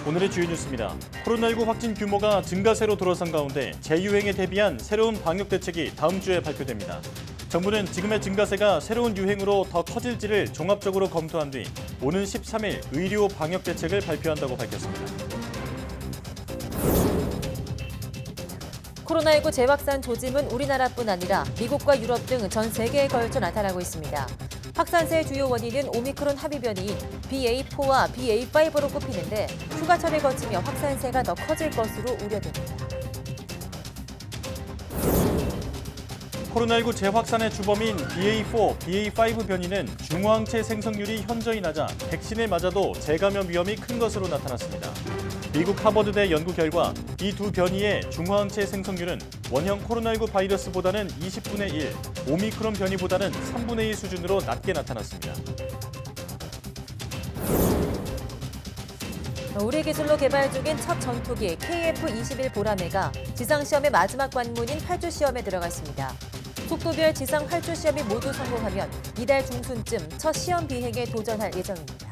오늘의 주요 뉴스입니다. 코로나19 확진 규모가 증가세로 돌아선 가운데 재유행에 대비한 새로운 방역 대책이 다음 주에 발표됩니다. 정부는 지금의 증가세가 새로운 유행으로 더 커질지를 종합적으로 검토한 뒤 오는 13일 의료 방역 대책을 발표한다고 밝혔습니다. 코로나19 재확산 조짐은 우리나라뿐 아니라 미국과 유럽 등 전 세계에 걸쳐 나타나고 있습니다. 확산세의 주요 원인은 오미크론 합의 변이인 BA4와 BA5로 꼽히는데 휴가철을 거치며 확산세가 더 커질 것으로 우려됩니다. 코로나19 재확산의 주범인 BA4, BA5 변이는 중화항체 생성률이 현저히 낮아 백신을 맞아도 재감염 위험이 큰 것으로 나타났습니다. 미국 하버드대 연구 결과 이 두 변이의 중화항체 생성률은 원형 코로나19 바이러스보다는 20분의 1, 오미크론 변이보다는 3분의 1 수준으로 낮게 나타났습니다. 우리 기술로 개발 중인 첫 전투기 KF-21 보라매가 지상시험의 마지막 관문인 활주 시험에 들어갔습니다. 속도별 지상 활주 시험이 모두 성공하면 이달 중순쯤 첫 시험 비행에 도전할 예정입니다.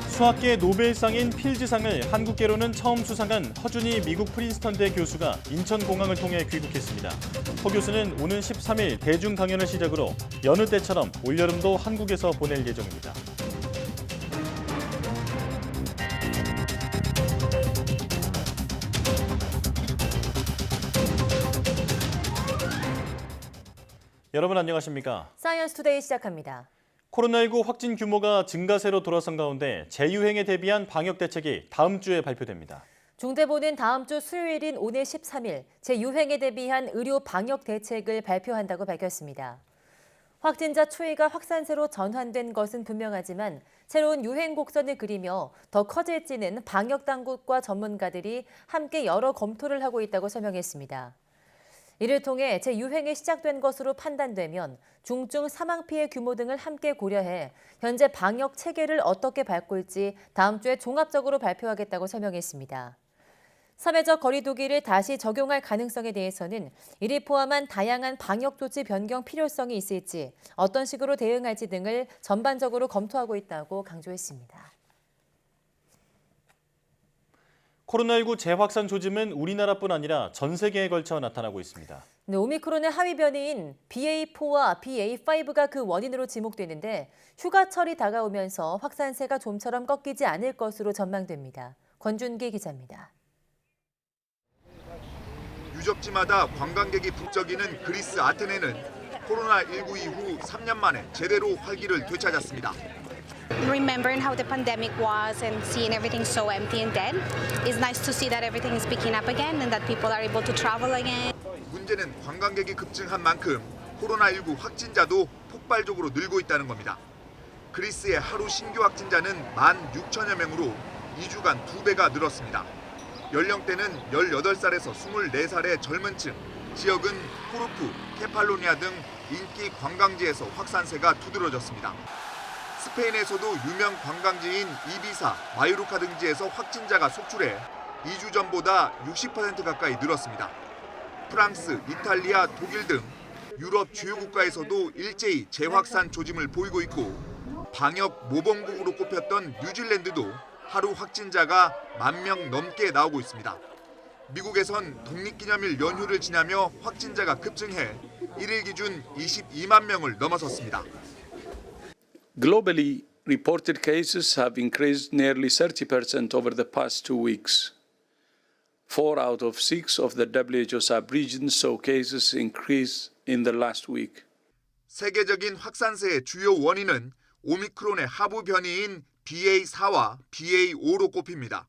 수학계 노벨상인 필즈상을 한국계로는 처음 수상한 허준희 미국 프린스턴대 교수가 인천공항을 통해 귀국했습니다. 허 교수는 오는 13일 대중 강연을 시작으로 여느 때처럼 올여름도 한국에서 보낼 예정입니다. 여러분 안녕하십니까? 사이언스 투데이 시작합니다. 코로나19 확진 규모가 증가세로 돌아선 가운데 재유행에 대비한 방역 대책이 다음 주에 발표됩니다. 중대본은 다음 주 수요일인 오늘 13일 재유행에 대비한 의료 방역 대책을 발표한다고 밝혔습니다. 확진자 추이가 확산세로 전환된 것은 분명하지만 새로운 유행 곡선을 그리며 더 커질지는 방역 당국과 전문가들이 함께 여러 검토를 하고 있다고 설명했습니다. 이를 통해 재유행이 시작된 것으로 판단되면 중증 사망 피해 규모 등을 함께 고려해 현재 방역 체계를 어떻게 바꿀지 다음 주에 종합적으로 발표하겠다고 설명했습니다. 사회적 거리 두기를 다시 적용할 가능성에 대해서는 이를 포함한 다양한 방역 조치 변경 필요성이 있을지 어떤 식으로 대응할지 등을 전반적으로 검토하고 있다고 강조했습니다. 코로나19 재확산 조짐은 우리나라뿐 아니라 전 세계에 걸쳐 나타나고 있습니다. 오미크론의 하위 변이인 BA4와 BA5가 그 원인으로 지목되는데 휴가철이 다가오면서 확산세가 좀처럼 꺾이지 않을 것으로 전망됩니다. 권준기 기자입니다. 유적지마다 관광객이 북적이는 그리스 아테네는 코로나19 이후 3년 만에 제대로 활기를 되찾았습니다. Remembering how the pandemic was and seeing everything so empty and dead, it's nice to see that everything is picking up again and that people are able to travel again. 문제는 관광객이 급증한 만큼 코로나19 확진자도 폭발적으로 늘고 있다는 겁니다. 그리스의 하루 신규 확진자는 16,000여 명으로 2주간 2배가 늘었습니다. 연령대는 18살에서 24살의 젊은 층, 지역은 코르푸, 케팔로니아 등 인기 관광지에서 확산세가 두드러졌습니다. 스페인에서도 유명 관광지인 이비사, 마요르카 등지에서 확진자가 속출해 2주 전보다 60% 가까이 늘었습니다. 프랑스, 이탈리아, 독일 등 유럽 주요 국가에서도 일제히 재확산 조짐을 보이고 있고 방역 모범국으로 꼽혔던 뉴질랜드도 하루 확진자가 10,000명 넘게 나오고 있습니다. 미국에선 독립기념일 연휴를 지나며 확진자가 급증해 1일 기준 22만 명을 넘어섰습니다. Globally, reported cases have increased nearly 30% over the past 2 weeks. 4 out of 6 of the WHO sub-regions saw cases increase in the last week. 세계적인 확산세의 주요 원인은 오미크론의 하부 변이인 BA4와 BA5로 꼽힙니다.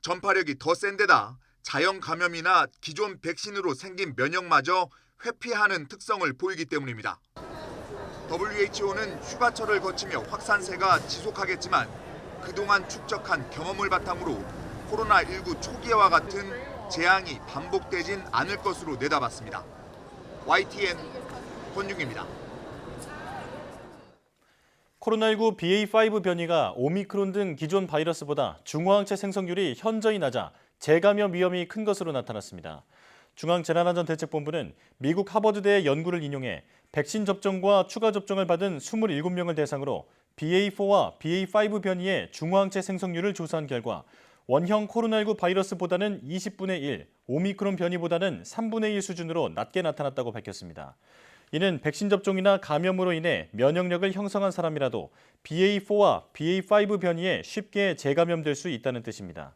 전파력이 더 센 데다 자연 감염이나 기존 백신으로 생긴 면역마저 회피하는 특성을 보이기 때문입니다. WHO는 휴가철을 거치며 확산세가 지속하겠지만 그동안 축적한 경험을 바탕으로 코로나19 초기와 같은 재앙이 반복되진 않을 것으로 내다봤습니다. YTN 권중기입니다. 코로나19 BA5 변이가 오미크론 등 기존 바이러스보다 중화항체 생성률이 현저히 낮아 재감염 위험이 큰 것으로 나타났습니다. 중앙재난안전대책본부는 미국 하버드대의 연구를 인용해 백신 접종과 추가 접종을 받은 27명을 대상으로 BA4와 BA5 변이의 중화항체 생성률을 조사한 결과 원형 코로나19 바이러스보다는 20분의 1, 오미크론 변이보다는 3분의 1 수준으로 낮게 나타났다고 밝혔습니다. 이는 백신 접종이나 감염으로 인해 면역력을 형성한 사람이라도 BA4와 BA5 변이에 쉽게 재감염될 수 있다는 뜻입니다.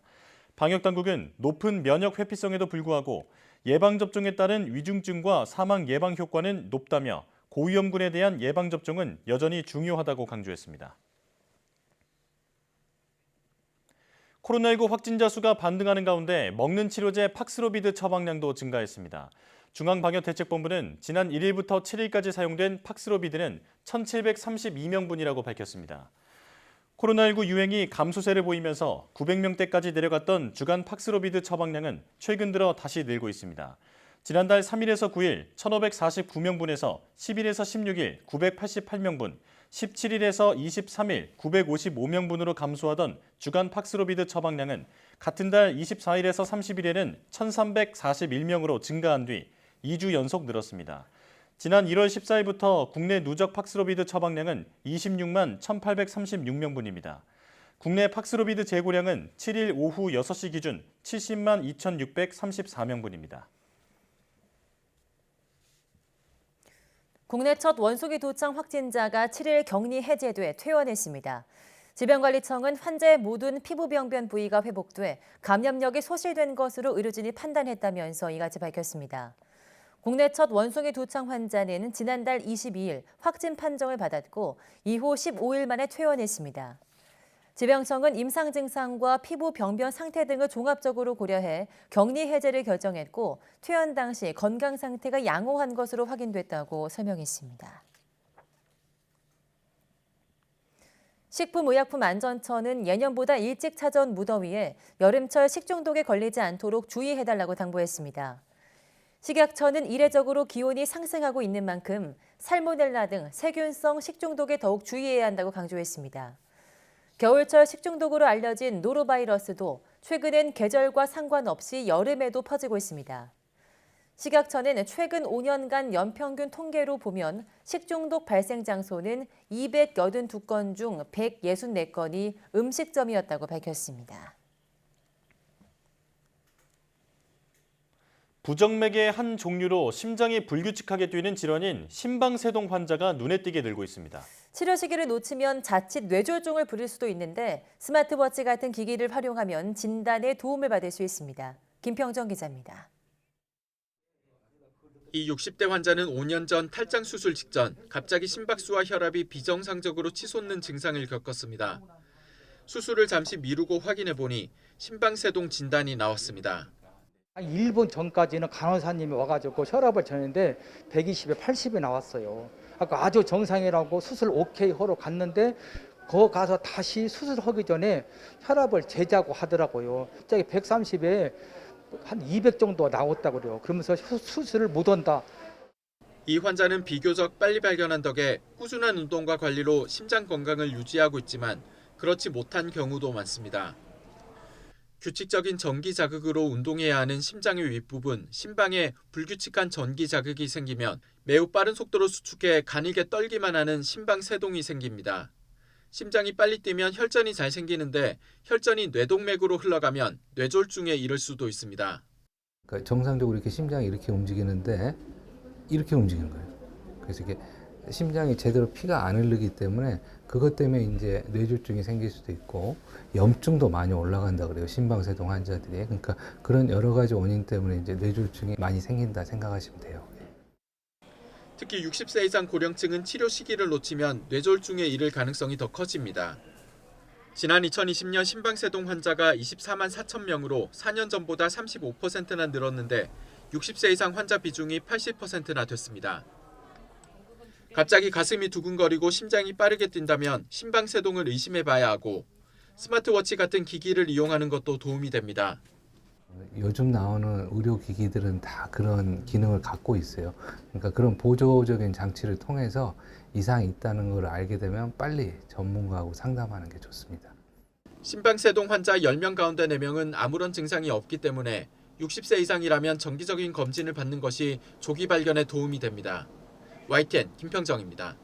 방역당국은 높은 면역 회피성에도 불구하고 예방접종에 따른 위중증과 사망 예방 효과는 높다며 고위험군에 대한 예방접종은 여전히 중요하다고 강조했습니다. 코로나19 확진자 수가 반등하는 가운데 먹는 치료제 팍스로비드 처방량도 증가했습니다. 중앙방역대책본부는 지난 1일부터 7일까지 사용된 팍스로비드는 1,732명분이라고 밝혔습니다. 코로나19 유행이 감소세를 보이면서 900명대까지 내려갔던 주간 팍스로비드 처방량은 최근 들어 다시 늘고 있습니다. 지난달 3일에서 9일 1,549명분에서 10일에서 16일 988명분, 17일에서 23일 955명분으로 감소하던 주간 팍스로비드 처방량은 같은 달 24일에서 30일에는 1,341명으로 증가한 뒤 2주 연속 늘었습니다. 지난 1월 14일부터 국내 누적 팍스로비드 처방량은 26만 1,836명분입니다. 국내 팍스로비드 재고량은 7일 오후 6시 기준 70만 2,634명분입니다. 국내 첫 원숭이 도청 확진자가 7일 격리 해제돼 퇴원했습니다. 질병관리청은 환자의 모든 피부병변 부위가 회복돼 감염력이 소실된 것으로 의료진이 판단했다면서 이같이 밝혔습니다. 국내 첫 원숭이 도청 환자는 지난달 22일 확진 판정을 받았고 이후 15일 만에 퇴원했습니다. 질병청은 임상 증상과 피부 병변 상태 등을 종합적으로 고려해 격리 해제를 결정했고 퇴원 당시 건강 상태가 양호한 것으로 확인됐다고 설명했습니다. 식품의약품안전처는 예년보다 일찍 찾아온 무더위에 여름철 식중독에 걸리지 않도록 주의해달라고 당부했습니다. 식약처는 이례적으로 기온이 상승하고 있는 만큼 살모넬라 등 세균성 식중독에 더욱 주의해야 한다고 강조했습니다. 겨울철 식중독으로 알려진 노로바이러스도 최근엔 계절과 상관없이 여름에도 퍼지고 있습니다. 식약처는 최근 5년간 연평균 통계로 보면 식중독 발생 장소는 282건 중 164건이 음식점이었다고 밝혔습니다. 부정맥의 한 종류로 심장이 불규칙하게 뛰는 질환인 심방세동 환자가 눈에 띄게 늘고 있습니다. 치료 시기를 놓치면 자칫 뇌졸중을 부릴 수도 있는데 스마트워치 같은 기기를 활용하면 진단에 도움을 받을 수 있습니다. 김평정 기자입니다. 이 60대 환자는 5년 전 탈장 수술 직전 갑자기 심박수와 혈압이 비정상적으로 치솟는 증상을 겪었습니다. 수술을 잠시 미루고 확인해 보니 심방세동 진단이 나왔습니다. 1분 전까지는 간호사님이 와가지고 혈압을 재는데 120에 80이 나왔어요. 아주 정상이라고 수술 오케이 하러 갔는데 거 가서 다시 수술하기 전에 혈압을 재자고 하더라고요. 갑자기 130에 한 200 정도 나왔다고 그래요. 그러면서 수술을 못 한다. 이 환자는 비교적 빨리 발견한 덕에 꾸준한 운동과 관리로 심장 건강을 유지하고 있지만 그렇지 못한 경우도 많습니다. 규칙적인 전기 자극으로 운동해야 하는 심장의 윗부분, 심방에 불규칙한 전기 자극이 생기면 매우 빠른 속도로 수축해 가늘게 떨기만 하는 심방세동이 생깁니다. 심장이 빨리 뛰면 혈전이 잘 생기는데 혈전이 뇌동맥으로 흘러가면 뇌졸중에 이를 수도 있습니다. 그러니까 정상적으로 이렇게 심장이 이렇게 움직이는데 이렇게 움직이는 거예요. 그래서 이게 심장이 제대로 피가 안 흐르기 때문에 그것 때문에 이제 뇌졸중이 생길 수도 있고 염증도 많이 올라간다 그래요. 심방세동 환자들이. 그러니까 그런 여러 가지 원인 때문에 이제 뇌졸중이 많이 생긴다 생각하시면 돼요. 특히 60세 이상 고령층은 치료 시기를 놓치면 뇌졸중에 이를 가능성이 더 커집니다. 지난 2020년 심방세동 환자가 24만 4천 명으로 4년 전보다 35%나 늘었는데 60세 이상 환자 비중이 80%나 됐습니다. 갑자기 가슴이 두근거리고 심장이 빠르게 뛴다면 심방세동을 의심해봐야 하고 스마트워치 같은 기기를 이용하는 것도 도움이 됩니다. 요즘 나오는 의료기기들은 다 그런 기능을 갖고 있어요. 그러니까 그런 보조적인 장치를 통해서 이상이 있다는 걸 알게 되면 빨리 전문가하고 상담하는 게 좋습니다. 심방세동 환자 10명 가운데 4명은 아무런 증상이 없기 때문에 60세 이상이라면 정기적인 검진을 받는 것이 조기 발견에 도움이 됩니다. YTN 김평정입니다.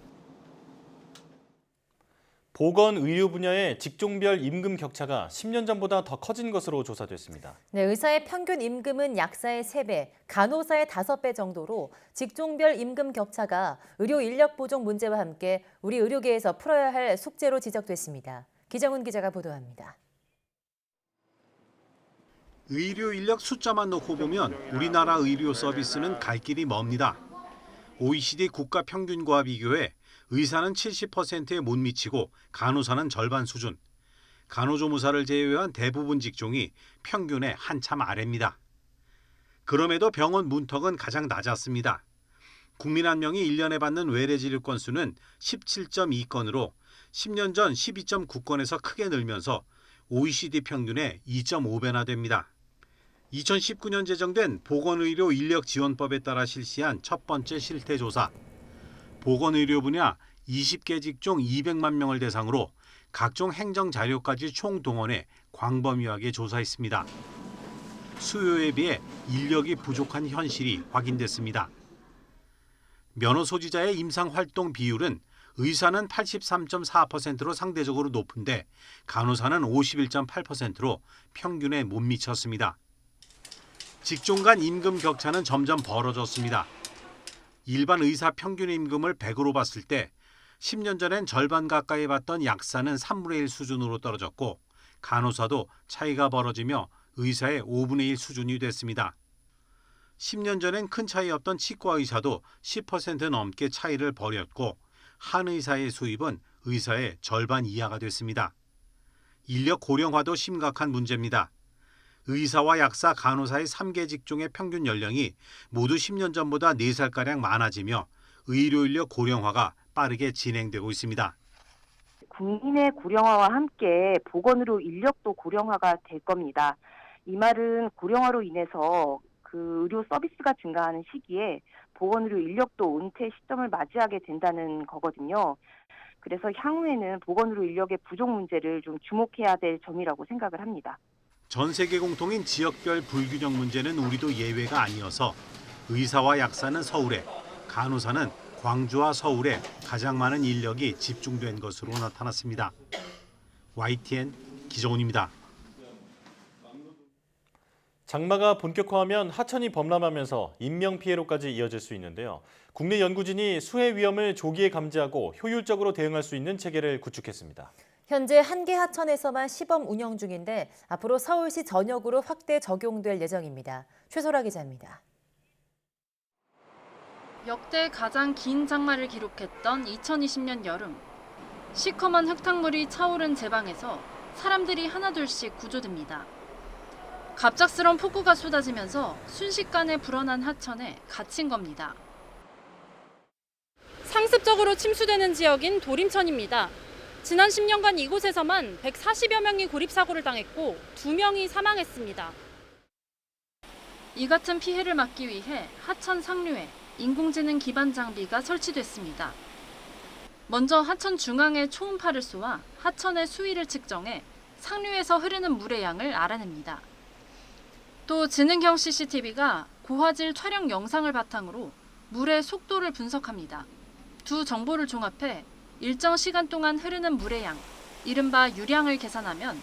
보건 의료 분야의 직종별 임금 격차가 10년 전보다 더 커진 것으로 조사됐습니다. 네, 의사의 평균 임금은 약사의 3배, 간호사의 5배 정도로 직종별 임금 격차가 의료 인력 부족 문제와 함께 우리 의료계에서 풀어야 할 숙제로 지적됐습니다. 기정훈 기자가 보도합니다. 의료 인력 숫자만 놓고 보면 우리나라 의료 서비스는 갈 길이 멉니다. OECD 국가 평균과 비교해 의사는 70%에 못 미치고 간호사는 절반 수준. 간호조무사를 제외한 대부분 직종이 평균의 한참 아래입니다. 그럼에도 병원 문턱은 가장 낮았습니다. 국민 한 명이 1년에 받는 외래 진료 건수는 17.2건으로 10년 전 12.9건에서 크게 늘면서 OECD 평균의 2.5배나 됩니다. 2019년 제정된 보건의료 인력지원법에 따라 실시한 첫 번째 실태조사. 보건의료 분야 20개 직종 200만 명을 대상으로 각종 행정자료까지 총동원해 광범위하게 조사했습니다. 수요에 비해 인력이 부족한 현실이 확인됐습니다. 면허 소지자의 임상활동 비율은 의사는 83.4%로 상대적으로 높은데 간호사는 51.8%로 평균에 못 미쳤습니다. 직종 간 임금 격차는 점점 벌어졌습니다. 일반 의사 평균 임금을 100으로 봤을 때 10년 전엔 절반 가까이 받던 약사는 3분의 1 수준으로 떨어졌고 간호사도 차이가 벌어지며 의사의 5분의 1 수준이 됐습니다. 10년 전엔 큰 차이 없던 치과 의사도 10% 넘게 차이를 벌였고 한의사의 수입은 의사의 절반 이하가 됐습니다. 인력 고령화도 심각한 문제입니다. 의사와 약사, 간호사의 3개 직종의 평균 연령이 모두 10년 전보다 4살가량 많아지며 의료 인력 고령화가 빠르게 진행되고 있습니다. 국민의 고령화와 함께 보건의료 인력도 고령화가 될 겁니다. 이 말은 고령화로 인해서 그 의료 서비스가 증가하는 시기에 보건의료 인력도 은퇴 시점을 맞이하게 된다는 거거든요. 그래서 향후에는 보건의료 인력의 부족 문제를 좀 주목해야 될 점이라고 생각을 합니다. 전 세계 공통인 지역별 불균형 문제는 우리도 예외가 아니어서 의사와 약사는 서울에, 간호사는 광주와 서울에 가장 많은 인력이 집중된 것으로 나타났습니다. YTN 기정훈입니다. 장마가 본격화하면 하천이 범람하면서 인명피해로까지 이어질 수 있는데요. 국내 연구진이 수해 위험을 조기에 감지하고 효율적으로 대응할 수 있는 체계를 구축했습니다. 현재 1개 하천에서만 시범 운영 중인데 앞으로 서울시 전역으로 확대 적용될 예정입니다. 최소라 기자입니다. 역대 가장 긴 장마를 기록했던 2020년 여름. 시커먼 흙탕물이 차오른 제방에서 사람들이 하나둘씩 구조됩니다. 갑작스런 폭우가 쏟아지면서 순식간에 불어난 하천에 갇힌 겁니다. 상습적으로 침수되는 지역인 도림천입니다. 지난 10년간 이곳에서만 140여 명이 고립사고를 당했고 2명이 사망했습니다. 이 같은 피해를 막기 위해 하천 상류에 인공지능 기반 장비가 설치됐습니다. 먼저 하천 중앙에 초음파를 쏘아 하천의 수위를 측정해 상류에서 흐르는 물의 양을 알아냅니다. 또 지능형 CCTV가 고화질 촬영 영상을 바탕으로 물의 속도를 분석합니다. 두 정보를 종합해 일정 시간 동안 흐르는 물의 양, 이른바 유량을 계산하면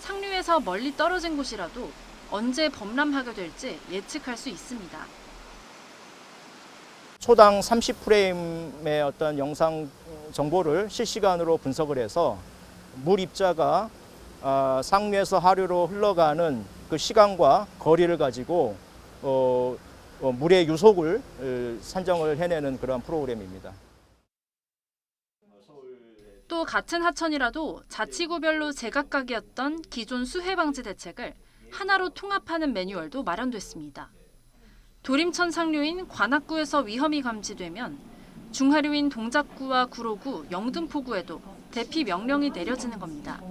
상류에서 멀리 떨어진 곳이라도 언제 범람하게 될지 예측할 수 있습니다. 초당 30프레임의 어떤 영상 정보를 실시간으로 분석을 해서 물 입자가 상류에서 하류로 흘러가는 그 시간과 거리를 가지고 물의 유속을 산정을 해내는 그런 프로그램입니다. 또 같은 하천이라도 자치구별로 제각각이었던 기존 수해 방지 대책을 하나로 통합하는 매뉴얼도 마련됐습니다. 도림천 상류인 관악구에서 위험이 감지되면 중하류인 동작구와 구로구, 영등포구에도 대피 명령이 내려지는 겁니다.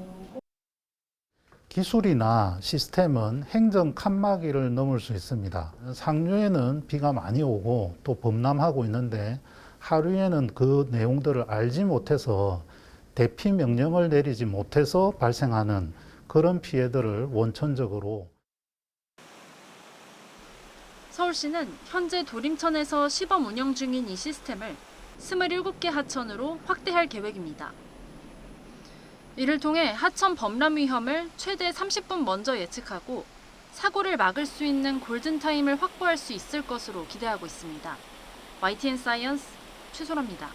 기술이나 시스템은 행정 칸막이를 넘을 수 있습니다. 상류에는 비가 많이 오고 또 범람하고 있는데 하류에는 그 내용들을 알지 못해서 대피 명령을 내리지 못해서 발생하는 그런 피해들을 원천적으로. 서울시는 현재 도림천에서 시범 운영 중인 이 시스템을 27개 하천으로 확대할 계획입니다. 이를 통해 하천 범람 위험을 최대 30분 먼저 예측하고 사고를 막을 수 있는 골든타임을 확보할 수 있을 것으로 기대하고 있습니다. YTN 사이언스 최소라입니다.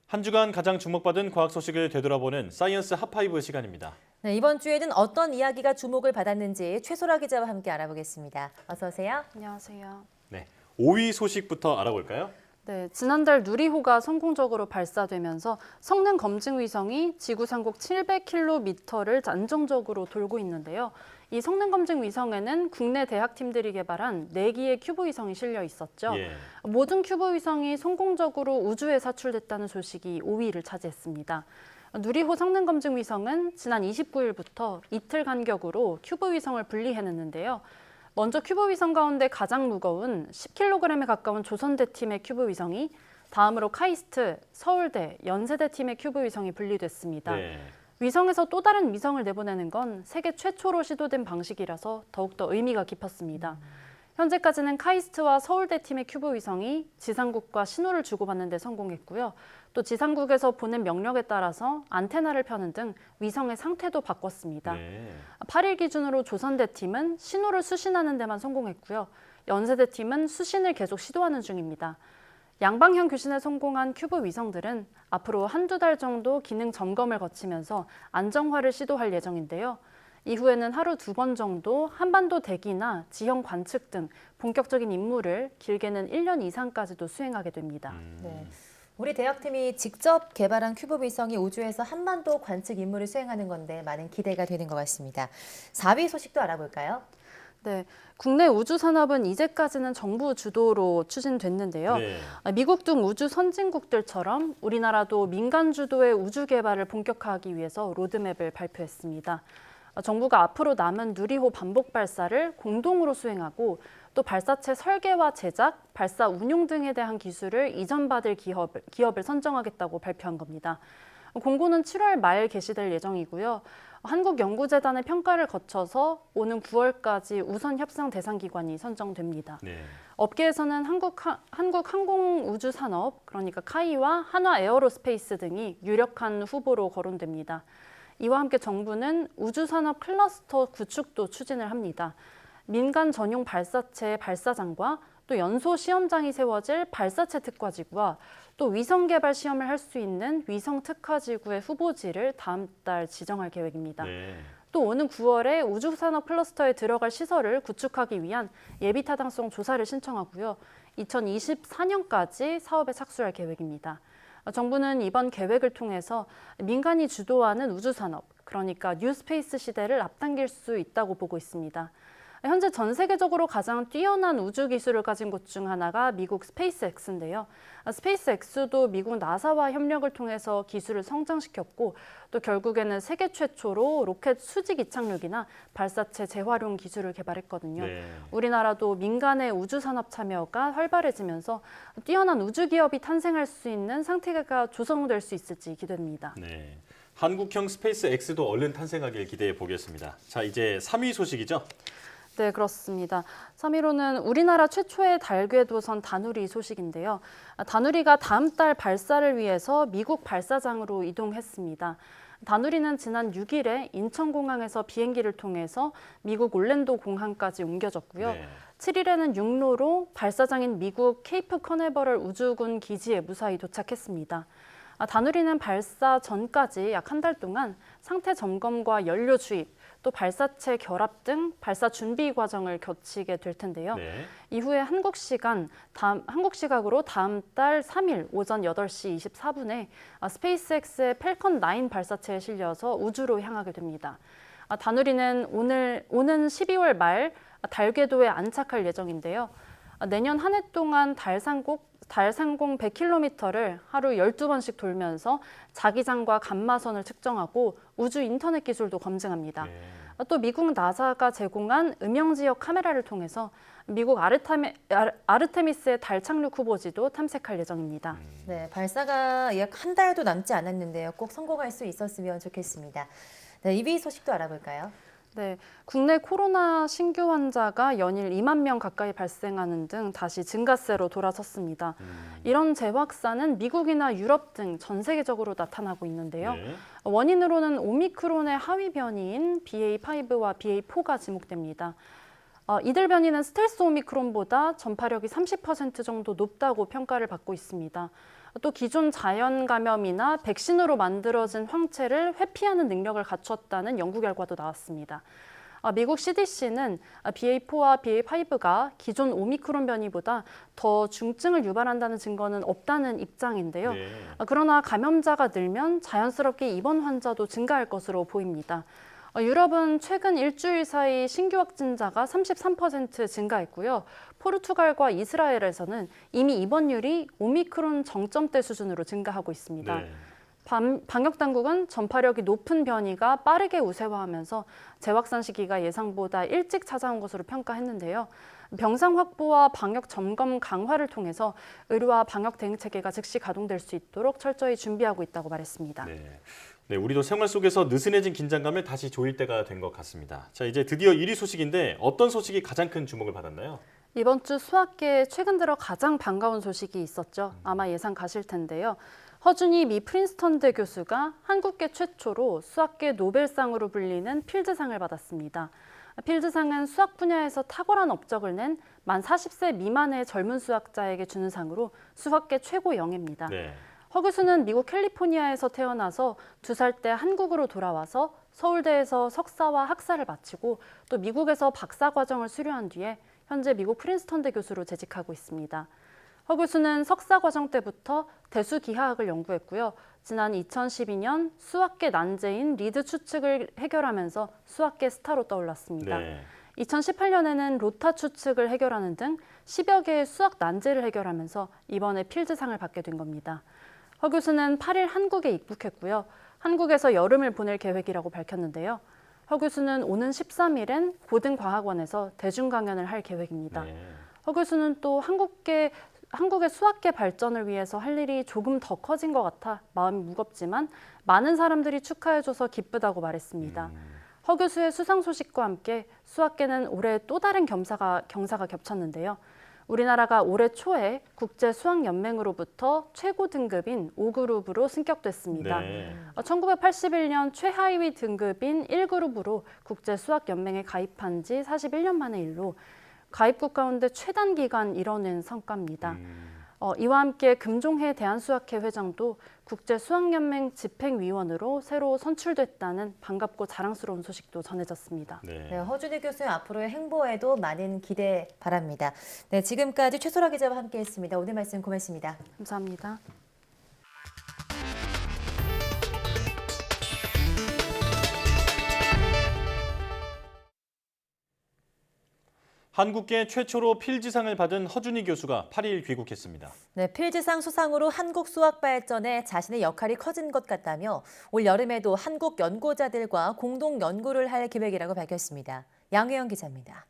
한 주간 가장 주목받은 과학 소식을 되돌아보는 사이언스 핫5 시간입니다. 네, 이번 주에는 어떤 이야기가 주목을 받았는지 최소라 기자와 함께 알아보겠습니다. 어서 오세요. 안녕하세요. 네, 5위 소식부터 알아볼까요? 네, 지난달 누리호가 성공적으로 발사되면서 성능 검증 위성이 지구 상공 700km를 안정적으로 돌고 있는데요. 이 성능 검증 위성에는 국내 대학팀들이 개발한 4기의 큐브 위성이 실려 있었죠. 모든 큐브 위성이 성공적으로 우주에 사출됐다는 소식이 5위를 차지했습니다. 누리호 성능 검증 위성은 지난 29일부터 이틀 간격으로 큐브 위성을 분리해냈는데요. 먼저 큐브 위성 가운데 가장 무거운 10kg에 가까운 조선대 팀의 큐브 위성이 다음으로 카이스트, 서울대, 연세대 팀의 큐브 위성이 분리됐습니다. 위성에서 또 다른 위성을 내보내는 건 세계 최초로 시도된 방식이라서 더욱더 의미가 깊었습니다. 현재까지는 카이스트와 서울대 팀의 큐브 위성이 지상국과 신호를 주고받는 데 성공했고요. 또 지상국에서 보낸 명령에 따라서 안테나를 펴는 등 위성의 상태도 바꿨습니다. 8일 기준으로 조선대 팀은 신호를 수신하는 데만 성공했고요. 연세대 팀은 수신을 계속 시도하는 중입니다. 양방향 교신에 성공한 큐브 위성들은 앞으로 한두 달 정도 기능 점검을 거치면서 안정화를 시도할 예정인데요. 이후에는 하루 2번 정도 한반도 대기나 지형 관측 등 본격적인 임무를 길게는 1년 이상까지도 수행하게 됩니다. 네. 우리 대학팀이 직접 개발한 큐브 위성이 우주에서 한반도 관측 임무를 수행하는 건데 많은 기대가 되는 것 같습니다. 4위 소식도 알아볼까요? 네, 국내 우주 산업은 이제까지는 정부 주도로 추진됐는데요. 미국 등 우주 선진국들처럼 우리나라도 민간 주도의 우주 개발을 본격화하기 위해서 로드맵을 발표했습니다. 정부가 앞으로 남은 누리호 반복 발사를 공동으로 수행하고 또 발사체 설계와 제작, 발사 운용 등에 대한 기술을 이전받을 기업을 선정하겠다고 발표한 겁니다. 공고는 7월 말 개시될 예정이고요. 한국연구재단의 평가를 거쳐서 오는 9월까지 우선 협상 대상 기관이 선정됩니다. 업계에서는 한국항공우주산업, 그러니까 카이와 한화에어로스페이스 등이 유력한 후보로 거론됩니다. 이와 함께 정부는 우주산업 클러스터 구축도 추진을 합니다. 민간 전용 발사체 발사장과 또 연소 시험장이 세워질 발사체 특화지구와 또 위성 개발 시험을 할 수 있는 위성 특화지구의 후보지를 다음 달 지정할 계획입니다. 또 오는 9월에 우주산업 클러스터에 들어갈 시설을 구축하기 위한 예비타당성 조사를 신청하고요. 2024년까지 사업에 착수할 계획입니다. 정부는 이번 계획을 통해서 민간이 주도하는 우주산업, 그러니까 뉴스페이스 시대를 앞당길 수 있다고 보고 있습니다. 현재 전 세계적으로 가장 뛰어난 우주 기술을 가진 곳 중 하나가 미국 스페이스X인데요. 스페이스X도 미국 나사와 협력을 통해서 기술을 성장시켰고 또 결국에는 세계 최초로 로켓 수직 이착륙이나 발사체 재활용 기술을 개발했거든요. 우리나라도 민간의 우주 산업 참여가 활발해지면서 뛰어난 우주 기업이 탄생할 수 있는 상태가 조성될 수 있을지 기대됩니다. 한국형 스페이스X도 얼른 탄생하길 기대해 보겠습니다. 자, 이제 3위 소식이죠? 네, 그렇습니다. 3위로는 우리나라 최초의 달 궤도선 다누리 소식인데요. 다누리가 다음 달 발사를 위해서 미국 발사장으로 이동했습니다. 다누리는 지난 6일에 인천공항에서 비행기를 통해서 미국 올랜도 공항까지 옮겨졌고요. 7일에는 육로로 발사장인 미국 케이프 커네버럴 우주군 기지에 무사히 도착했습니다. 다누리는 발사 전까지 약 한 달 동안 상태 점검과 연료 주입, 또 발사체 결합 등 발사 준비 과정을 거치게 될 텐데요. 이후에 한국 시각으로 다음 달 3일 오전 8시 24분에 스페이스X의 팰컨 9 발사체에 실려서 우주로 향하게 됩니다. 다누리는 오는 12월 말 달 궤도에 안착할 예정인데요. 내년 한 해 동안 달 상공 100km를 하루 12번씩 돌면서 자기장과 감마선을 측정하고 우주 인터넷 기술도 검증합니다. 또 미국 나사가 제공한 음영지역 카메라를 통해서 미국 아르테미스의 달 착륙 후보지도 탐색할 예정입니다. 네, 발사가 약 한 달도 남지 않았는데요. 꼭 성공할 수 있었으면 좋겠습니다. 네, 2위 소식도 알아볼까요? 네, 국내 코로나 신규 환자가 연일 2만 명 가까이 발생하는 등 다시 증가세로 돌아섰습니다. 이런 재확산은 미국이나 유럽 등 전 세계적으로 나타나고 있는데요. 네. 원인으로는 오미크론의 하위 변이인 BA5와 BA4가 지목됩니다. 이들 변이는 스텔스 오미크론보다 전파력이 30% 정도 높다고 평가를 받고 있습니다. 또 기존 자연 감염이나 백신으로 만들어진 황체를 회피하는 능력을 갖췄다는 연구 결과도 나왔습니다. 미국 CDC는 BA4와 BA5가 기존 오미크론 변이보다 더 중증을 유발한다는 증거는 없다는 입장인데요. 네. 그러나 감염자가 늘면 자연스럽게 입원 환자도 증가할 것으로 보입니다. 유럽은 최근 일주일 사이 신규 확진자가 33% 증가했고요. 포르투갈과 이스라엘에서는 이미 입원율이 오미크론 정점대 수준으로 증가하고 있습니다. 네. 방역당국은 전파력이 높은 변이가 빠르게 우세화하면서 재확산 시기가 예상보다 일찍 찾아온 것으로 평가했는데요. 병상 확보와 방역 점검 강화를 통해서 의료와 방역 대응 체계가 즉시 가동될 수 있도록 철저히 준비하고 있다고 말했습니다. 네, 우리도 생활 속에서 느슨해진 긴장감을 다시 조일 때가 된 것 같습니다. 자, 이제 드디어 1위 소식인데 어떤 소식이 가장 큰 주목을 받았나요? 이번 주 수학계에 최근 들어 가장 반가운 소식이 있었죠. 아마 예상 가실 텐데요. 허준희 미 프린스턴대 교수가 한국계 최초로 수학계 노벨상으로 불리는 필즈상을 받았습니다. 필즈상은 수학 분야에서 탁월한 업적을 낸 만 40세 미만의 젊은 수학자에게 주는 상으로 수학계 최고 영예입니다. 네. 허 교수는 미국 캘리포니아에서 태어나서 2살 때 한국으로 돌아와서 서울대에서 석사와 학사를 마치고 또 미국에서 박사 과정을 수료한 뒤에 현재 미국 프린스턴대 교수로 재직하고 있습니다. 허 교수는 석사 과정 때부터 대수기하학을 연구했고요. 지난 2012년 수학계 난제인 리드 추측을 해결하면서 수학계 스타로 떠올랐습니다. 네. 2018년에는 로타 추측을 해결하는 등 10여 개의 수학 난제를 해결하면서 이번에 필즈상을 받게 된 겁니다. 허 교수는 8일 한국에 입국했고요. 한국에서 여름을 보낼 계획이라고 밝혔는데요. 허 교수는 오는 13일엔 고등과학원에서 대중 강연을 할 계획입니다. 네. 허 교수는 또 한국의 수학계 발전을 위해서 할 일이 조금 더 커진 것 같아 마음이 무겁지만 많은 사람들이 축하해줘서 기쁘다고 말했습니다. 허 교수의 수상 소식과 함께 수학계는 올해 또 다른 경사가 겹쳤는데요. 우리나라가 올해 초에 국제수학연맹으로부터 최고 등급인 5그룹으로 승격됐습니다. 네. 1981년 최하위 등급인 1그룹으로 국제수학연맹에 가입한 지 41년 만의 일로 가입국 가운데 최단 기간 이뤄낸 성과입니다. 이와 함께 금종해 대한수학회 회장도 국제수학연맹 집행위원으로 새로 선출됐다는 반갑고 자랑스러운 소식도 전해졌습니다. 네, 허준희 교수의 앞으로의 행보에도 많은 기대 바랍니다. 네, 지금까지 최소라 기자와 함께했습니다. 오늘 말씀 고맙습니다. 감사합니다. 한국계 최초로 필즈상을 받은 허준희 교수가 8일 귀국했습니다. 네, 필즈상 수상으로 한국 수학 발전에 자신의 역할이 커진 것 같다며 올 여름에도 한국 연구자들과 공동 연구를 할 계획이라고 밝혔습니다. 양혜영 기자입니다.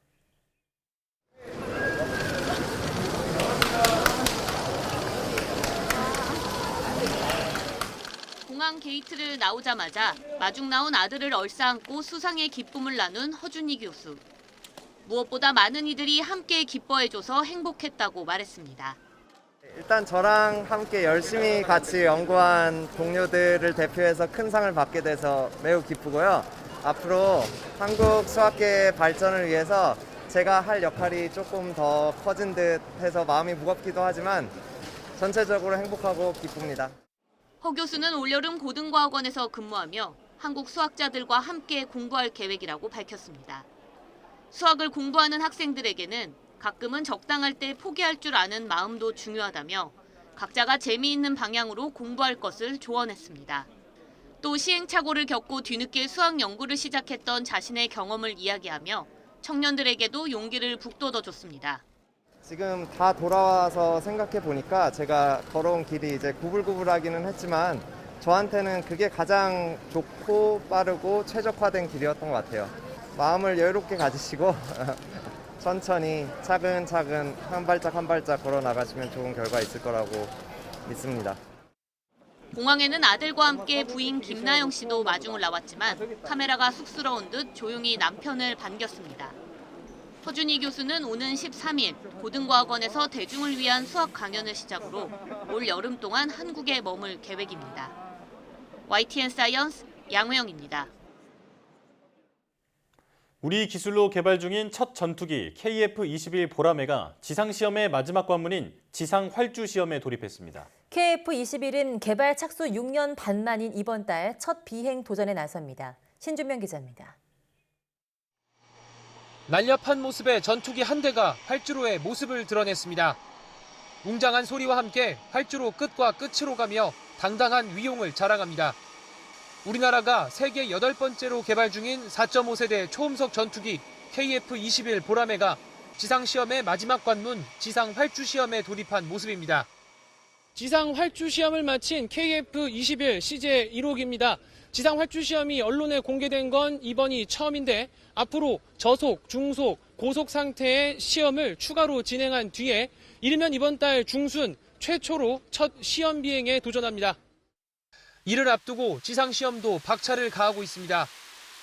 공항 게이트를 나오자마자 마중 나온 아들을 얼싸안고 수상의 기쁨을 나눈 허준희 교수. 무엇보다 많은 이들이 함께 기뻐해줘서 행복했다고 말했습니다. 일단 저랑 함께 열심히 같이 연구한 동료들을 대표해서 큰 상을 받게 돼서 매우 기쁘고요. 앞으로 한국 수학계의 발전을 위해서 제가 할 역할이 조금 더 커진 듯 해서 마음이 무겁기도 하지만 전체적으로 행복하고 기쁩니다. 허 교수는 올여름 고등과학원에서 근무하며 한국 수학자들과 함께 공부할 계획이라고 밝혔습니다. 수학을 공부하는 학생들에게는 가끔은 적당할 때 포기할 줄 아는 마음도 중요하다며 각자가 재미있는 방향으로 공부할 것을 조언했습니다. 또 시행착오를 겪고 뒤늦게 수학 연구를 시작했던 자신의 경험을 이야기하며 청년들에게도 용기를 북돋아줬습니다. 지금 다 돌아와서 생각해 보니까 제가 걸어온 길이 이제 구불구불하기는 했지만 저한테는 그게 가장 좋고 빠르고 최적화된 길이었던 것 같아요. 마음을 여유롭게 가지시고 천천히 차근차근 한 발짝 한 발짝 걸어 나가시면 좋은 결과 있을 거라고 믿습니다. 공항에는 아들과 함께 부인 김나영 씨도 마중을 나왔지만 카메라가 쑥스러운 듯 조용히 남편을 반겼습니다. 허준희 교수는 오는 13일 고등과학원에서 대중을 위한 수학 강연을 시작으로 올 여름 동안 한국에 머물 계획입니다. YTN 사이언스 양호영입니다. 우리 기술로 개발 중인 첫 전투기 KF-21 보라매가 지상시험의 마지막 관문인 지상 활주 시험에 돌입했습니다. KF-21은 개발 착수 6년 반 만인 이번 달 첫 비행 도전에 나섭니다. 신준명 기자입니다. 날렵한 모습의 전투기 한 대가 활주로의 모습을 드러냈습니다. 웅장한 소리와 함께 활주로 끝과 끝으로 가며 당당한 위용을 자랑합니다. 우리나라가 세계 8번째로 개발 중인 4.5세대 초음속 전투기 KF-21 보라매가 지상시험의 마지막 관문 지상 활주 시험에 돌입한 모습입니다. 지상 활주 시험을 마친 KF-21 CJ 1호기입니다. 지상 활주 시험이 언론에 공개된 건 이번이 처음인데 앞으로 저속, 중속, 고속 상태의 시험을 추가로 진행한 뒤에 이르면 이번 달 중순 최초로 첫 시험 비행에 도전합니다. 이를 앞두고 지상시험도 박차를 가하고 있습니다.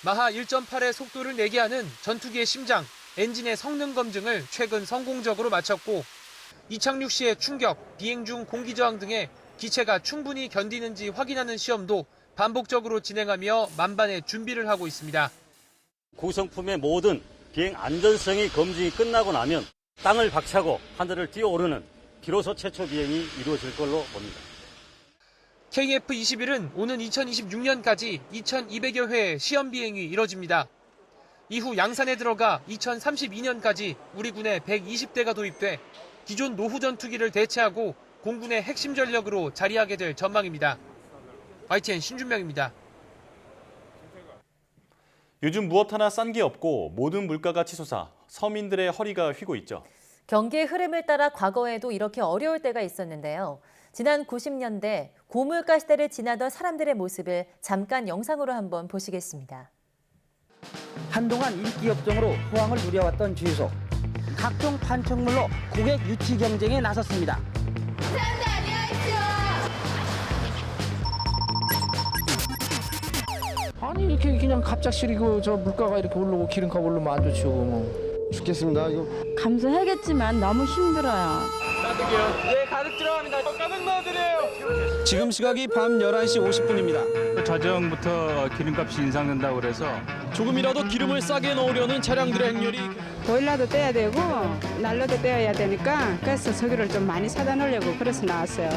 마하 1.8의 속도를 내게 하는 전투기의 심장, 엔진의 성능 검증을 최근 성공적으로 마쳤고 이착륙 시의 충격, 비행 중 공기저항 등의 기체가 충분히 견디는지 확인하는 시험도 반복적으로 진행하며 만반의 준비를 하고 있습니다. 구성품의 모든 비행 안전성이 검증이 끝나고 나면 땅을 박차고 하늘을 뛰어오르는 비로소 최초 비행이 이루어질 걸로 봅니다. KF-21은 오는 2026년까지 2200여 회의 시험 비행이 이뤄집니다. 이후 양산에 들어가 2032년까지 우리 군에 120대가 도입돼 기존 노후 전투기를 대체하고 공군의 핵심 전력으로 자리하게 될 전망입니다. YTN 신준명입니다. 요즘 무엇 하나 싼 게 없고 모든 물가가 치솟아 서민들의 허리가 휘고 있죠. 경기의 흐름을 따라 과거에도 이렇게 어려울 때가 있었는데요. 지난 90년대 고물가 시대를 지나던 사람들의 모습을 잠깐 영상으로 한번 보시겠습니다. 한동안 인기 업종으로 호황을 누려왔던 주유소. 각종 판촉물로 고객 유치 경쟁에 나섰습니다. 아니 이렇게 그냥 갑작스레 저 물가가 이렇게 오르고 기름값 오르면 안 좋죠. 뭐. 죽겠습니다. 이거. 감수해야겠지만 너무 힘들어요. 네, 가득 들어갑니다. 가득 넣어드려요. 지금 시각이 밤 11시 50분입니다. 자정부터 기름값이 인상된다고 그래서 조금이라도 기름을 싸게 넣으려는 차량들의 행렬이 보일러도 떼야 되고 난로도 떼어야 되니까 그래서 석유를 좀 많이 사다 놓으려고 그래서 나왔어요.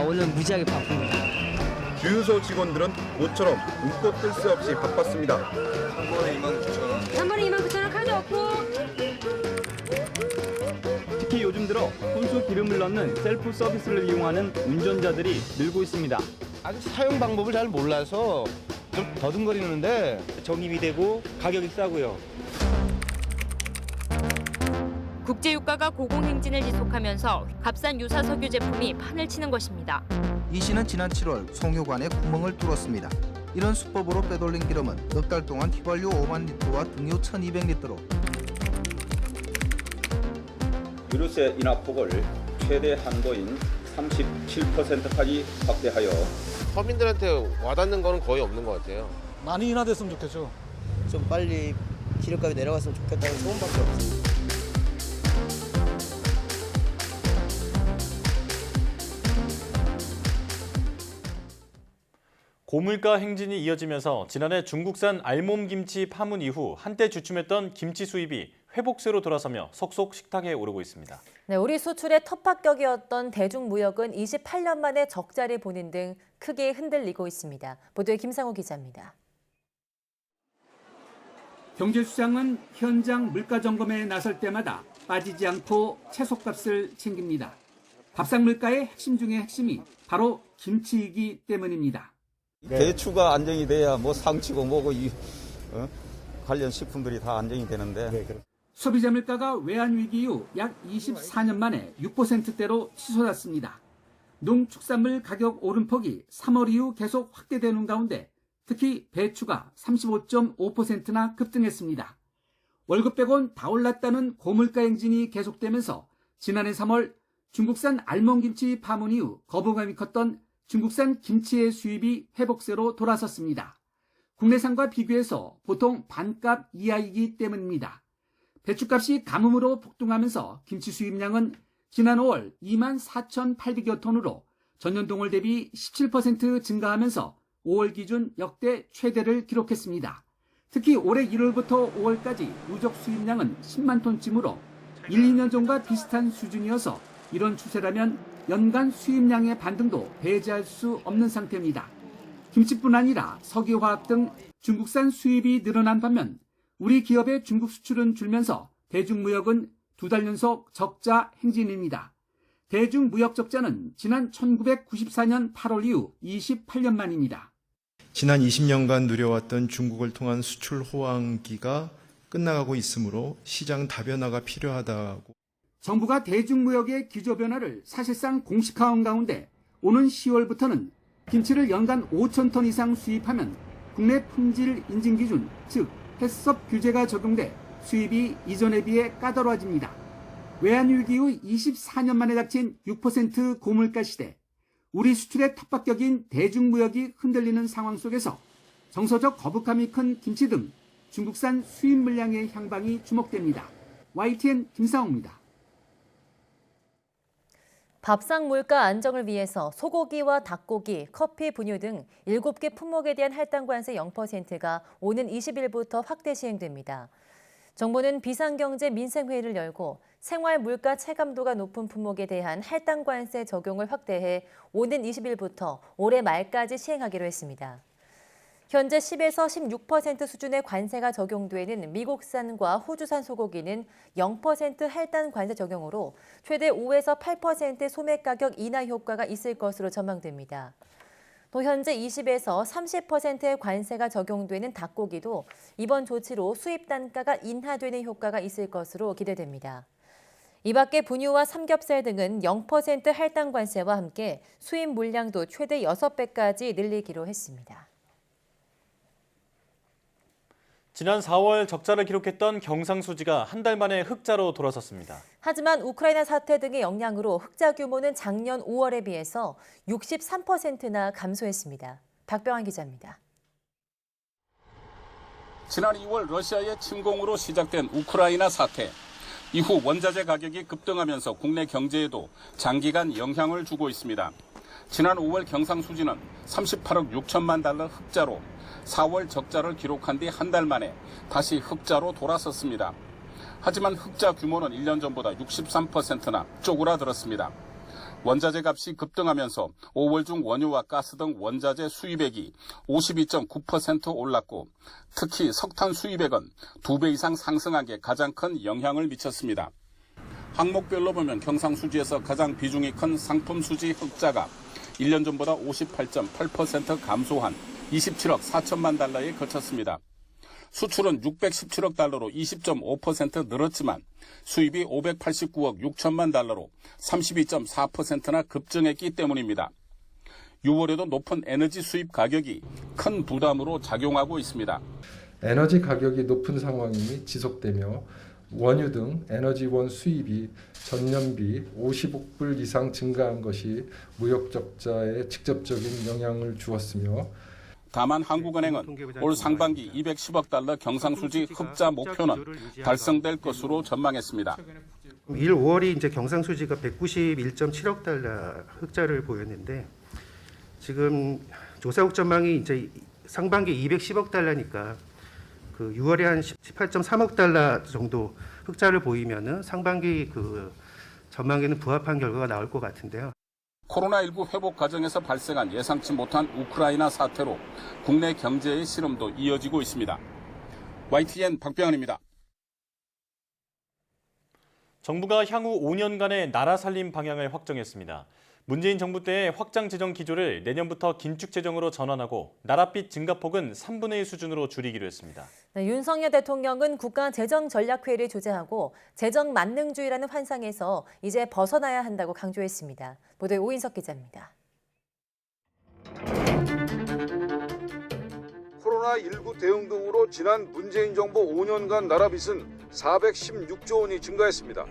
오늘 무지하게 바쁩니다. 주유소 직원들은 모처럼 눈코 뜰 새 없이 바빴습니다. 한 번에 29,000원. 한 번에 29,000원 카드 없고. 특히 요즘 들어 혼수 기름을 넣는 셀프 서비스를 이용하는 운전자들이 늘고 있습니다. 아직 사용 방법을 잘 몰라서 좀 더듬거리는데 적립이 되고 가격이 싸고요. 국제유가가 고공행진을 지속하면서 값싼 유사 석유 제품이 판을 치는 것입니다. 이 씨는 지난 7월 송유관에 구멍을 뚫었습니다. 이런 수법으로 빼돌린 기름은 넉 달 동안 휘발유 5만 리터와 등유 1,200리터로 유류세 인하폭을 최대 한도인 37%까지 확대하여 서민들한테 와닿는 거는 거의 없는 것 같아요. 많이 인하됐으면 좋겠죠. 좀 빨리 기름값이 내려갔으면 좋겠다는 소원밖에 없습니다. 고물가 행진이 이어지면서 지난해 중국산 알몸 김치 파문 이후 한때 주춤했던 김치 수입이 회복세로 돌아서며 속속 식탁에 오르고 있습니다. 네, 우리 수출의 톱합격이었던 대중무역은 28년 만에 적자를 보는 등 크게 흔들리고 있습니다. 보도에 김상호 기자입니다. 경제수장은 현장 물가 점검에 나설 때마다 빠지지 않고 채소값을 챙깁니다. 밥상 물가의 핵심 중의 핵심이 바로 김치이기 때문입니다. 대추가 안정이 돼야 뭐 상추고 뭐고 관련 식품들이 다 안정이 되는데. 소비자 물가가 외환 위기 이후 약 24년 만에 6%대로 치솟았습니다. 농축산물 가격 오름폭이 3월 이후 계속 확대되는 가운데 특히 배추가 35.5%나 급등했습니다. 월급 빼곤 다 올랐다는 고물가 행진이 계속되면서 지난해 3월 중국산 알몸김치 파문 이후 거부감이 컸던 중국산 김치의 수입이 회복세로 돌아섰습니다. 국내산과 비교해서 보통 반값 이하이기 때문입니다. 배추값이 가뭄으로 폭등하면서 김치 수입량은 지난 5월 24,800여 톤으로 전년 동월 대비 17% 증가하면서 5월 기준 역대 최대를 기록했습니다. 특히 올해 1월부터 5월까지 누적 수입량은 10만 톤쯤으로 1, 2년 전과 비슷한 수준이어서 이런 추세라면 연간 수입량의 반등도 배제할 수 없는 상태입니다. 김치뿐 아니라 석유화학 등 중국산 수입이 늘어난 반면 우리 기업의 중국 수출은 줄면서 대중무역은 2달 연속 적자 행진입니다. 대중무역 적자는 지난 1994년 8월 이후 28년 만입니다. 지난 20년간 누려왔던 중국을 통한 수출 호황기가 끝나가고 있으므로 시장 다변화가 필요하다고. 정부가 대중무역의 기조 변화를 사실상 공식화한 가운데 오는 10월부터는 김치를 연간 5천 톤 이상 수입하면 국내 품질 인증 기준, 즉 해썹 규제가 적용돼 수입이 이전에 비해 까다로워집니다. 외환위기 후 24년 만에 닥친 6% 고물가 시대, 우리 수출의 텃밭격인 대중무역이 흔들리는 상황 속에서 정서적 거부감이 큰 김치 등 중국산 수입 물량의 향방이 주목됩니다. YTN 김상호입니다. 밥상 물가 안정을 위해서 소고기와 닭고기, 커피, 분유 등 7개 품목에 대한 할당 관세 0%가 오는 20일부터 확대 시행됩니다. 정부는 비상경제 민생회의를 열고 생활 물가 체감도가 높은 품목에 대한 할당 관세 적용을 확대해 오는 20일부터 올해 말까지 시행하기로 했습니다. 현재 10에서 16% 수준의 관세가 적용되는 미국산과 호주산 소고기는 0% 할당 관세 적용으로 최대 5에서 8% 소매 가격 인하 효과가 있을 것으로 전망됩니다. 또 현재 20에서 30%의 관세가 적용되는 닭고기도 이번 조치로 수입 단가가 인하되는 효과가 있을 것으로 기대됩니다. 이 밖에 분유와 삼겹살 등은 0% 할당 관세와 함께 수입 물량도 최대 6배까지 늘리기로 했습니다. 지난 4월 적자를 기록했던 경상수지가 한 달 만에 흑자로 돌아섰습니다. 하지만 우크라이나 사태 등의 영향으로 흑자 규모는 작년 5월에 비해서 63%나 감소했습니다. 박병환 기자입니다. 지난 2월 러시아의 침공으로 시작된 우크라이나 사태. 이후 원자재 가격이 급등하면서 국내 경제에도 장기간 영향을 주고 있습니다. 지난 5월 경상수지는 38억 6천만 달러 흑자로 4월 적자를 기록한 뒤 한 달 만에 다시 흑자로 돌아섰습니다. 하지만 흑자 규모는 1년 전보다 63%나 쪼그라들었습니다. 원자재 값이 급등하면서 5월 중 원유와 가스 등 원자재 수입액이 52.9% 올랐고 특히 석탄 수입액은 2배 이상 상승한 게 가장 큰 영향을 미쳤습니다. 항목별로 보면 경상수지에서 가장 비중이 큰 상품수지 흑자가 1년 전보다 58.8% 감소한 27억 4천만 달러에 그쳤습니다. 수출은 617억 달러로 20.5% 늘었지만 수입이 589억 6천만 달러로 32.4%나 급증했기 때문입니다. 6월에도 높은 에너지 수입 가격이 큰 부담으로 작용하고 있습니다. 에너지 가격이 높은 상황이 지속되며 원유 등 에너지원 수입이 전년비 50억 불 이상 증가한 것이 무역 적자에 직접적인 영향을 주었으며 다만 한국은행은 올 상반기 210억 달러 경상수지 흑자 목표는 달성될 것으로 전망했습니다. 1, 5월이 이제 경상수지가 191.7억 달러 흑자를 보였는데 지금 조사국 전망이 이제 상반기 210억 달러니까 그 6월에 한 18.3억 달러 정도 흑자를 보이면은 상반기 그 전망에는 부합한 결과가 나올 것 같은데요. 코로나19 회복 과정에서 발생한 예상치 못한 우크라이나 사태로 국내 경제의 시름도 이어지고 있습니다. YTN 박병환입니다. 정부가 향후 5년간의 나라 살림 방향을 확정했습니다. 문재인 정부 때의 확장 재정 기조를 내년부터 긴축 재정으로 전환하고 나랏빚 증가폭은 3분의 1 수준으로 줄이기로 했습니다. 네, 윤석열 대통령은 국가재정전략회의를 주재하고 재정 만능주의라는 환상에서 이제 벗어나야 한다고 강조했습니다. 보도에 오인석 기자입니다. 코로나19 대응 등으로 지난 문재인 정부 5년간 나라빚은 416조 원이 증가했습니다.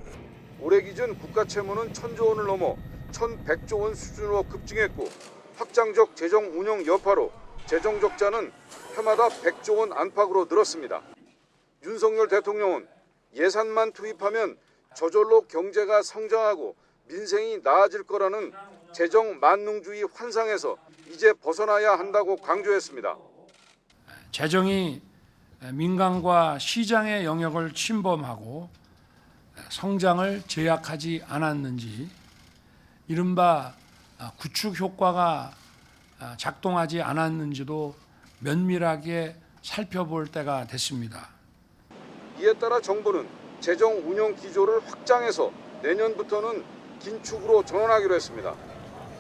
올해 기준 국가 채무는 1,000조 원을 넘어 1,100조 원 수준으로 급증했고 확장적 재정 운영 여파로 재정 적자는 해마다 100조 원 안팎으로 늘었습니다. 윤석열 대통령은 예산만 투입하면 저절로 경제가 성장하고 민생이 나아질 거라는 재정 만능주의 환상에서 이제 벗어나야 한다고 강조했습니다. 재정이 민간과 시장의 영역을 침범하고 성장을 제약하지 않았는지, 이른바 구축 효과가 작동하지 않았는지도 면밀하게 살펴볼 때가 됐습니다. 이에 따라 정부는 재정 운영 기조를 확장해서 내년부터는 긴축으로 전환하기로 했습니다.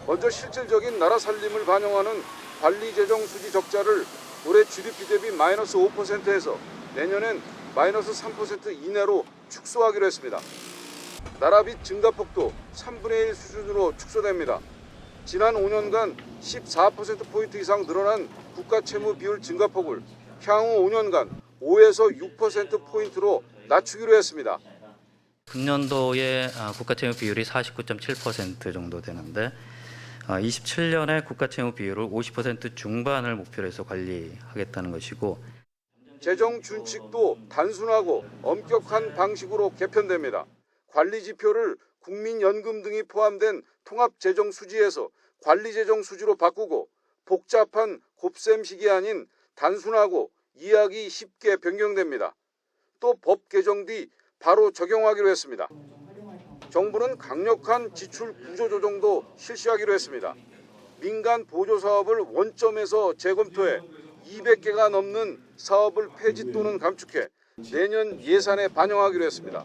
먼저 실질적인 나라 살림을 반영하는 관리 재정 수지 적자를 올해 GDP 대비 마이너스 5%에서 내년엔 마이너스 3% 이내로 축소하기로 했습니다. 나라 빚 증가폭도 3분의 1 수준으로 축소됩니다. 지난 5년간 14%포인트 이상 늘어난 국가 채무 비율 증가폭을 향후 5년간 5에서 6%포인트로 낮추기로 했습니다. 금년도에 국가채무 비율이 49.7% 정도 되는데 27년에 국가채무 비율을 50% 중반을 목표로 해서 관리하겠다는 것이고, 재정 준칙도 단순하고 엄격한 방식으로 개편됩니다. 관리 지표를 국민연금 등이 포함된 통합재정 수지에서 관리재정 수지로 바꾸고 복잡한 곱셈식이 아닌 단순하고 이해하기 쉽게 변경됩니다. 또 법 개정 뒤 바로 적용하기로 했습니다. 정부는 강력한 지출 구조 조정도 실시하기로 했습니다. 민간 보조 사업을 원점에서 재검토해 200개가 넘는 사업을 폐지 또는 감축해 내년 예산에 반영하기로 했습니다.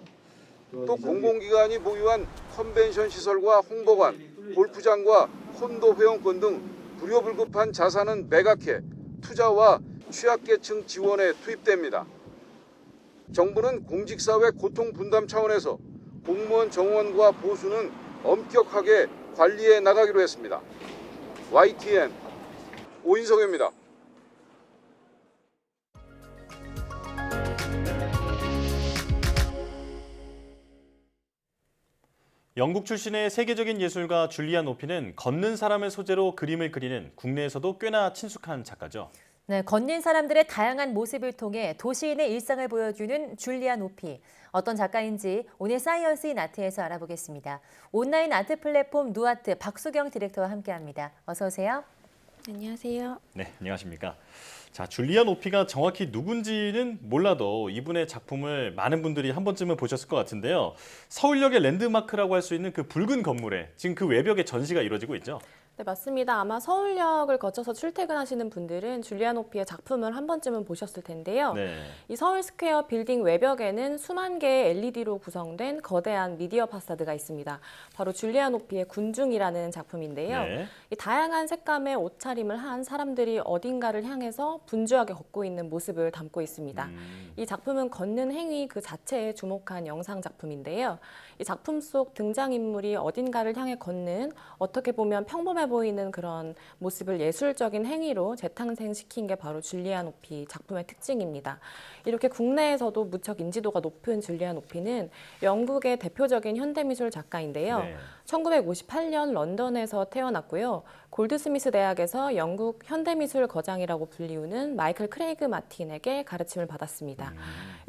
또 공공기관이 보유한 컨벤션 시설과 홍보관, 골프장과 콘도 회원권 등 불효불급한 자산은 매각해 투자와 취약계층 지원에 투입됩니다. 정부는 공직사회 고통 분담 차원에서 공무원 정원과 보수는 엄격하게 관리해 나가기로 했습니다. YTN 오인성입니다. 영국 출신의 세계적인 예술가 줄리안 오피는 걷는 사람을 소재로 그림을 그리는 국내에서도 꽤나 친숙한 작가죠. 네, 걷는 사람들의 다양한 모습을 통해 도시인의 일상을 보여주는 줄리안 오피. 어떤 작가인지 오늘 사이언스 인 아트에서 알아보겠습니다. 온라인 아트 플랫폼 누아트 박수경 디렉터와 함께합니다. 어서 오세요. 안녕하세요. 네, 안녕하십니까. 자, 줄리안 오피가 정확히 누군지는 몰라도 이분의 작품을 많은 분들이 한 번쯤은 보셨을 것 같은데요. 서울역의 랜드마크라고 할 수 있는 그 붉은 건물에 지금 그 외벽에 전시가 이루어지고 있죠. 네, 맞습니다. 아마 서울역을 거쳐서 출퇴근하시는 분들은 줄리안 오피의 작품을 한 번쯤은 보셨을 텐데요. 네. 이 서울 스퀘어 빌딩 외벽에는 수만 개의 LED로 구성된 거대한 미디어 파사드가 있습니다. 바로 줄리안 오피의 군중이라는 작품인데요. 네. 이 다양한 색감의 옷차림을 한 사람들이 어딘가를 향해서 분주하게 걷고 있는 모습을 담고 있습니다. 이 작품은 걷는 행위 그 자체에 주목한 영상 작품인데요. 이 작품 속 등장인물이 어딘가를 향해 걷는 어떻게 보면 평범해 보이는 그런 모습을 예술적인 행위로 재탄생시킨 게 바로 줄리안 오피 작품의 특징입니다. 이렇게 국내에서도 무척 인지도가 높은 줄리안 오피는 영국의 대표적인 현대미술 작가인데요. 네. 1958년 런던에서 태어났고요. 골드스미스 대학에서 영국 현대미술 거장이라고 불리우는 마이클 크레이그 마틴에게 가르침을 받았습니다.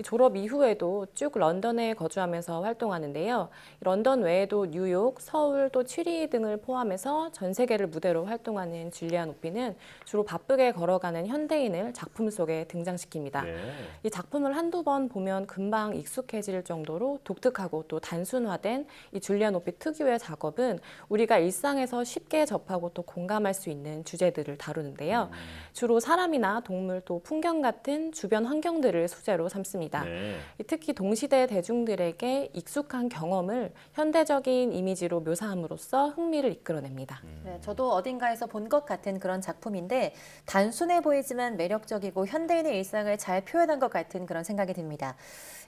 졸업 이후에도 쭉 런던에 거주하면서 활동하는데요. 런던 외에도 뉴욕, 서울, 또 취리 등을 포함해서 전 세계를 무대로 활동하는 줄리안 오피는 주로 바쁘게 걸어가는 현대인을 작품 속에 등장시킵니다. 네. 이 작품을 한두 번 보면 금방 익숙해질 정도로 독특하고 또 단순화된 이 줄리안 오피 특유의 작업은 우리가 일상에서 쉽게 접하고 또 공감할 수 있는 주제들을 다루는데요. 주로 사람이나 동물 또 풍경 같은 주변 환경들을 소재로 삼습니다. 네. 특히 동시대 대중들에게 익숙한 경험을 현대적인 이미지로 묘사함으로써 흥미를 이끌어냅니다. 네, 저도 어딘가에서 본 것 같은 그런 작품인데 단순해 보이지만 매력적이고 현대인의 일상을 잘 표현한 것 같은 그런 생각이 듭니다.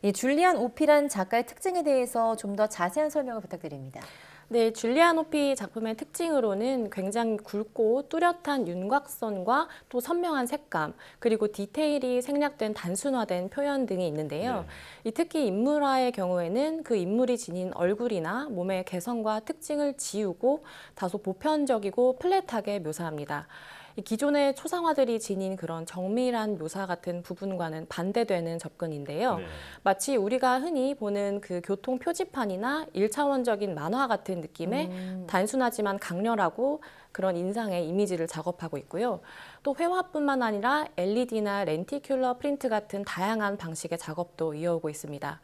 이 줄리안 오피란 작가의 특징에 대해서 좀 더 자세한 설명을 부탁드립니다. 네, 줄리아 높이 작품의 특징으로는 굉장히 굵고 뚜렷한 윤곽선과 또 선명한 색감, 그리고 디테일이 생략된 단순화된 표현 등이 있는데요. 이 특히 인물화의 경우에는 그 인물이 지닌 얼굴이나 몸의 개성과 특징을 지우고 다소 보편적이고 플랫하게 묘사합니다. 이 기존의 초상화들이 지닌 그런 정밀한 묘사 같은 부분과는 반대되는 접근인데요. 마치 우리가 흔히 보는 그 교통 표지판이나 1차원적인 만화 같은 느낌의 단순하지만 강렬하고 그런 인상의 이미지를 작업하고 있고요. 또 회화뿐만 아니라 LED나 렌티큘러 프린트 같은 다양한 방식의 작업도 이어오고 있습니다.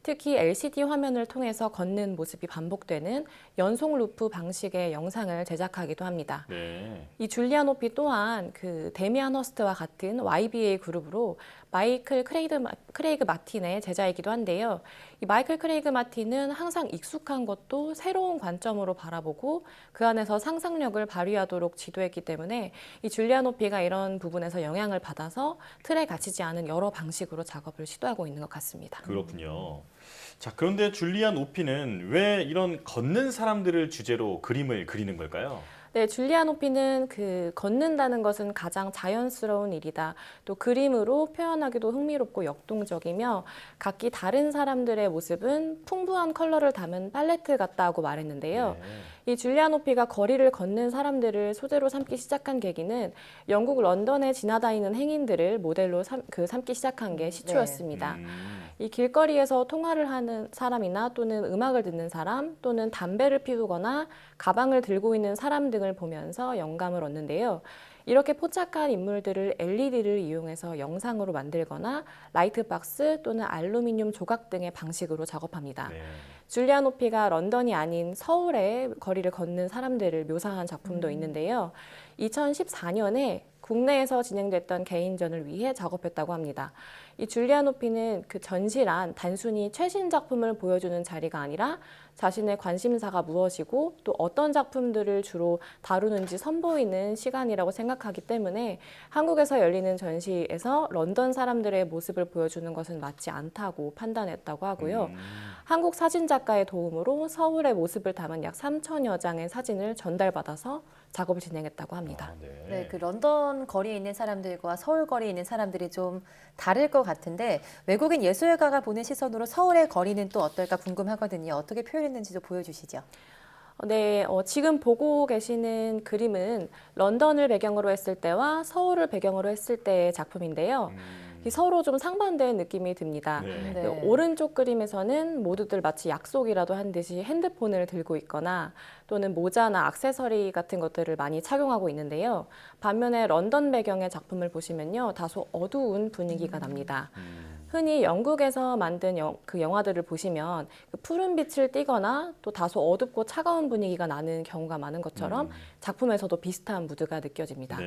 특히 LCD 화면을 통해서 걷는 모습이 반복되는 연속 루프 방식의 영상을 제작하기도 합니다. 이 줄리아 높이 또한 그 데미안 허스트와 같은 YBA 그룹으로 마이클 크레이그 마틴의 제자이기도 한데요. 이 마이클 크레이그 마틴은 항상 익숙한 것도 새로운 관점으로 바라보고 그 안에서 상상력을 발휘하도록 지도했기 때문에 이 줄리아 높이가 이런 부분에서 영향을 받아서 틀에 갇히지 않은 여러 방식으로 작업을 시도하고 있는 것 같습니다. 그렇군요. 자, 그런데 줄리아 높이는 왜 이런 걷는 사람들을 주제로 그림을 그리는 걸까요? 네, 줄리아 높이는 그 걷는다는 것은 가장 자연스러운 일이다. 또 그림으로 표현하기도 흥미롭고 역동적이며 각기 다른 사람들의 모습은 풍부한 컬러를 담은 팔레트 같다고 말했는데요. 이 줄리아 높이가 거리를 걷는 사람들을 소재로 삼기 시작한 계기는 영국 런던에 지나다니는 행인들을 모델로 삼기 시작한 게 시초였습니다. 이 길거리에서 통화를 하는 사람이나 또는 음악을 듣는 사람 또는 담배를 피우거나 가방을 들고 있는 사람 등을 보면서 영감을 얻는데요. 이렇게 포착한 인물들을 LED를 이용해서 영상으로 만들거나 라이트박스 또는 알루미늄 조각 등의 방식으로 작업합니다. 줄리아 높이가 런던이 아닌 서울의 거리를 걷는 사람들을 묘사한 작품도 있는데요. 2014년에 국내에서 진행됐던 개인전을 위해 작업했다고 합니다. 이 줄리아 높이는 그 전시란 단순히 최신 작품을 보여주는 자리가 아니라 자신의 관심사가 무엇이고 또 어떤 작품들을 주로 다루는지 선보이는 시간이라고 생각하기 때문에 한국에서 열리는 전시에서 런던 사람들의 모습을 보여주는 것은 맞지 않다고 판단했다고 하고요. 한국 사진작가의 도움으로 서울의 모습을 담은 약 3,000여 장의 사진을 전달받아서 작업을 진행했다고 합니다. 네, 그 런던 거리에 있는 사람들과 서울 거리에 있는 사람들이 좀 다를 것 같은데 외국인 예술가가 보는 시선으로 서울의 거리는 또 어떨까 궁금하거든요. 어떻게 표현했는지도 보여주시죠. 네, 지금 보고 계시는 그림은 런던을 배경으로 했을 때와 서울을 배경으로 했을 때의 작품인데요. 서로 좀 상반된 느낌이 듭니다. 오른쪽 그림에서는 모두들 마치 약속이라도 한 듯이 핸드폰을 들고 있거나 또는 모자나 액세서리 같은 것들을 많이 착용하고 있는데요. 반면에 런던 배경의 작품을 보시면요, 다소 어두운 분위기가 납니다. 흔히 영국에서 만든 그 영화들을 보시면 그 푸른 빛을 띠거나 또 다소 어둡고 차가운 분위기가 나는 경우가 많은 것처럼 작품에서도 비슷한 무드가 느껴집니다.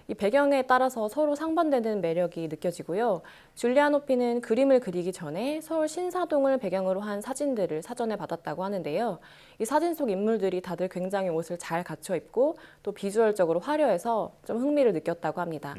이 배경에 따라서 서로 상반되는 매력이 느껴지고요. 줄리아 높이는 그림을 그리기 전에 서울 신사동을 배경으로 한 사진들을 사전에 받았다고 하는데요. 이 사진 속 인물들이 다들 굉장히 옷을 잘 갖춰 입고 또 비주얼적으로 화려해서 좀 흥미를 느꼈다고 합니다.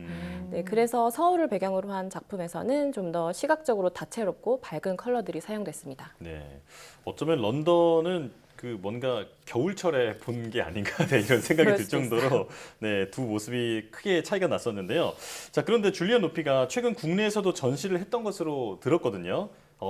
네, 그래서 서울을 배경으로 한 작품에서는 좀 더 시각적으로 다채롭고 밝은 컬러들이 사용됐습니다. 네, 어쩌면 런던은 그 뭔가 겨울철에 본 게 아닌가 이런 생각이 들 정도로 네, 두 모습이 크게 차이가 났었는데요. 자, 그런데 줄리아 높이가 최근 국내에서도 전시를 했던 것으로 들었거든요.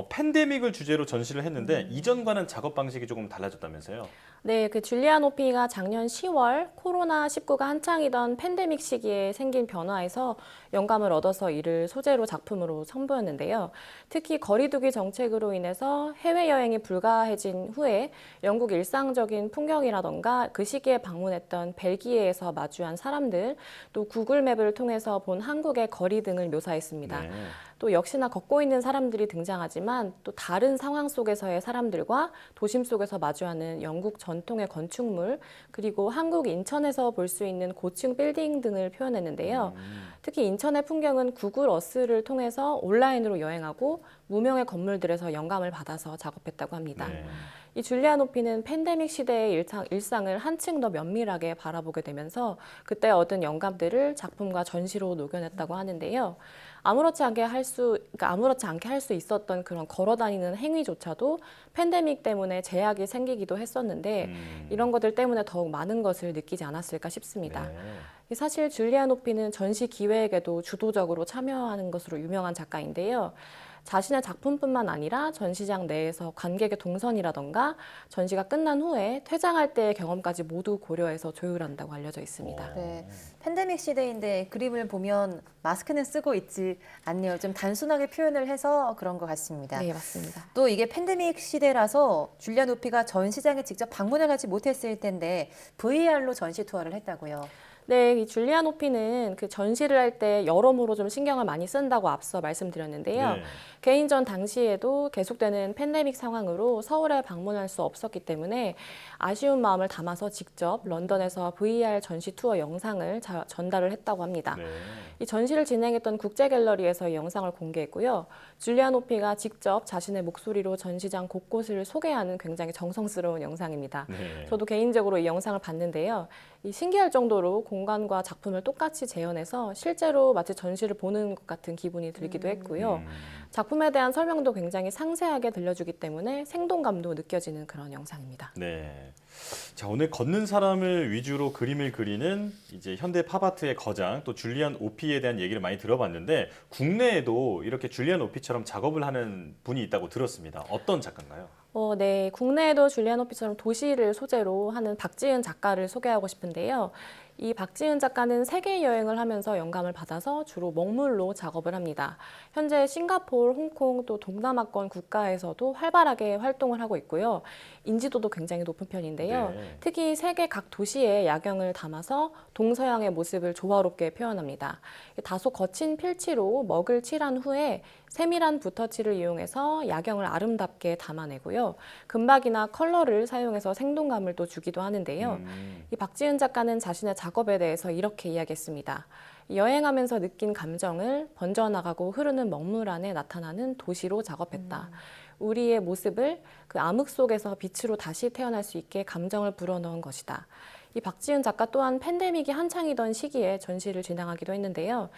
팬데믹을 주제로 전시를 했는데 이전과는 작업 방식이 조금 달라졌다면서요? 네, 그 줄리아 높이가 작년 10월 코로나19가 한창이던 팬데믹 시기에 생긴 변화에서 영감을 얻어서 이를 소재로 작품으로 선보였는데요. 특히 거리두기 정책으로 인해서 해외여행이 불가해진 후에 영국 일상적인 풍경이라던가 그 시기에 방문했던 벨기에에서 마주한 사람들, 또 구글맵을 통해서 본 한국의 거리 등을 묘사했습니다. 또 역시나 걷고 있는 사람들이 등장하지만 또 다른 상황 속에서의 사람들과 도심 속에서 마주하는 영국 전통의 건축물, 그리고 한국 인천에서 볼 수 있는 고층 빌딩 등을 표현했는데요. 특히 인천의 풍경은 구글 어스를 통해서 온라인으로 여행하고 무명의 건물들에서 영감을 받아서 작업했다고 합니다. 이 줄리아 높이는 팬데믹 시대의 일상을 한층 더 면밀하게 바라보게 되면서 그때 얻은 영감들을 작품과 전시로 녹여냈다고 하는데요. 아무렇지 않게 할 수 있었던 그런 걸어다니는 행위조차도 팬데믹 때문에 제약이 생기기도 했었는데 이런 것들 때문에 더욱 많은 것을 느끼지 않았을까 싶습니다. 네. 사실 줄리아 노피는 전시 기획에도 주도적으로 참여하는 것으로 유명한 작가인데요. 자신의 작품뿐만 아니라 전시장 내에서 관객의 동선이라던가 전시가 끝난 후에 퇴장할 때의 경험까지 모두 고려해서 조율한다고 알려져 있습니다. 네, 팬데믹 시대인데 그림을 보면 마스크는 쓰고 있지 않네요. 좀 단순하게 표현을 해서 그런 것 같습니다. 네, 맞습니다. 또 이게 팬데믹 시대라서 줄리아 노피가 전시장에 직접 방문을 하지 못했을 텐데 VR로 전시 투어를 했다고요. 네, 이 줄리아 노피는 그 전시를 할 때 여러모로 좀 신경을 많이 쓴다고 앞서 말씀드렸는데요. 네. 개인전 당시에도 계속되는 팬데믹 상황으로 서울에 방문할 수 없었기 때문에 아쉬운 마음을 담아서 직접 런던에서 VR 전시 투어 영상을 전달을 했다고 합니다. 네. 이 전시를 진행했던 국제갤러리에서 이 영상을 공개했고요. 줄리아 노피가 직접 자신의 목소리로 전시장 곳곳을 소개하는 굉장히 정성스러운 영상입니다. 네. 저도 개인적으로 이 영상을 봤는데요. 이 신기할 정도로 공간과 작품을 똑같이 재현해서 실제로 마치 전시를 보는 것 같은 기분이 들기도 했고요. 작품에 대한 설명도 굉장히 상세하게 들려주기 때문에 생동감도 느껴지는 그런 영상입니다. 네. 자, 오늘 걷는 사람을 위주로 그림을 그리는 이제 현대 팝아트의 거장 또 줄리안 오피에 대한 얘기를 많이 들어봤는데 국내에도 이렇게 줄리안 오피처럼 작업을 하는 분이 있다고 들었습니다. 어떤 작가인가요? 네, 국내에도 줄리안 오피처럼 도시를 소재로 하는 박지은 작가를 소개하고 싶은데요. 이 박지은 작가는 세계 여행을 하면서 영감을 받아서 주로 먹물로 작업을 합니다. 현재 싱가포르, 홍콩 또 동남아권 국가에서도 활발하게 활동을 하고 있고요. 인지도도 굉장히 높은 편인데요. 네. 특히 세계 각 도시의 야경을 담아서 동서양의 모습을 조화롭게 표현합니다. 다소 거친 필치로 먹을 칠한 후에 세밀한 붓터치를 이용해서 야경을 아름답게 담아내고요. 금박이나 컬러를 사용해서 생동감을 또 주기도 하는데요. 이 박지은 작가는 자신의 작업에 대해서 이렇게 이야기했습니다. 여행하면서 느낀 감정을 번져나가고 흐르는 먹물 안에 나타나는 도시로 작업했다. 우리의 모습을 그 암흑 속에서 빛으로 다시 태어날 수 있게 감정을 불어넣은 것이다. 이 박지은 작가 또한 팬데믹이 한창이던 시기에 전시를 진행하기도 했는데요.